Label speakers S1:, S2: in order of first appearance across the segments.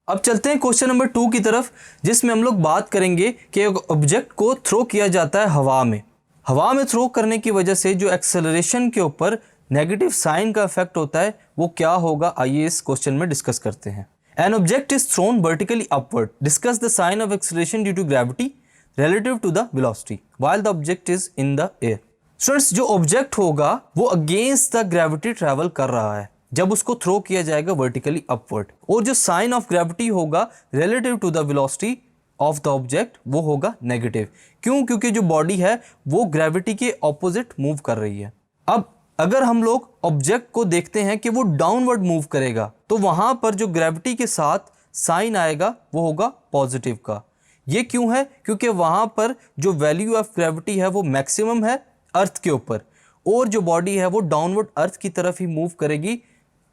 S1: अब चलते हैं क्वेश्चन नंबर 2 की तरफ, जिसमें हम लोग बात करेंगे कि एक ऑब्जेक्ट को थ्रो किया जाता है हवा में। हवा में थ्रो करने की वजह से जो एक्सेलरेशन के ऊपर नेगेटिव साइन का इफेक्ट होता है वो क्या होगा, आइए इस क्वेश्चन में डिस्कस करते हैं। An object is thrown vertically upward, discuss the sign of acceleration due to gravity relative to the velocity while the object is in the air। Students, जो ऑब्जेक्ट होगा वो अगेंस्ट द ग्रेविटी ट्रैवल कर रहा है जब उसको throw किया जाएगा वर्टिकली अपवर्ड, और जो साइन ऑफ ग्रेविटी होगा relative to the velocity of the object वो होगा नेगेटिव। क्यों? क्योंकि जो बॉडी है वो ग्रेविटी के ऑपोजिट मूव कर रही है। अब अगर हम लोग ऑब्जेक्ट को देखते हैं कि वो डाउनवर्ड मूव करेगा तो वहां पर जो ग्रेविटी के साथ साइन आएगा वो होगा पॉजिटिव का। ये क्यों है? क्योंकि वहां पर जो वैल्यू ऑफ ग्रेविटी है वो मैक्सिमम है अर्थ के ऊपर, और जो बॉडी है वो डाउनवर्ड अर्थ की तरफ ही मूव करेगी,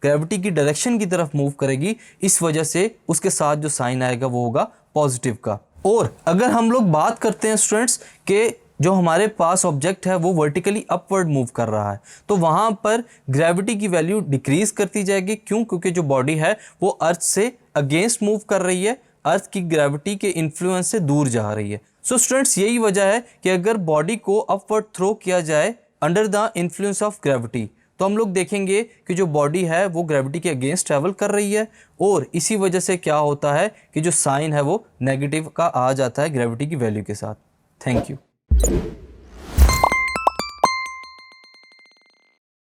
S1: ग्रेविटी की डायरेक्शन की तरफ मूव करेगी, इस वजह से उसके साथ जो साइन आएगा वो होगा पॉजिटिव का। और अगर हम लोग बात करते हैं स्टूडेंट्स कि जो हमारे पास ऑब्जेक्ट है वो वर्टिकली अपवर्ड मूव कर रहा है तो वहां पर ग्रेविटी की वैल्यू डिक्रीज करती जाएगी। क्यों? क्योंकि जो बॉडी है वो अर्थ से अगेंस्ट मूव कर रही है, अर्थ की ग्रेविटी के इन्फ्लुएंस से दूर जा रही है। सो स्टूडेंट्स, यही वजह है कि अगर बॉडी को अपवर्ड थ्रो किया जाए under the influence of gravity तो हम लोग देखेंगे कि जो बॉडी है वो ग्रेविटी के अगेंस्ट ट्रैवल कर रही है, और इसी वजह से क्या होता है कि जो साइन है वो नेगेटिव का आ जाता है ग्रेविटी की वैल्यू के साथ। Thank you.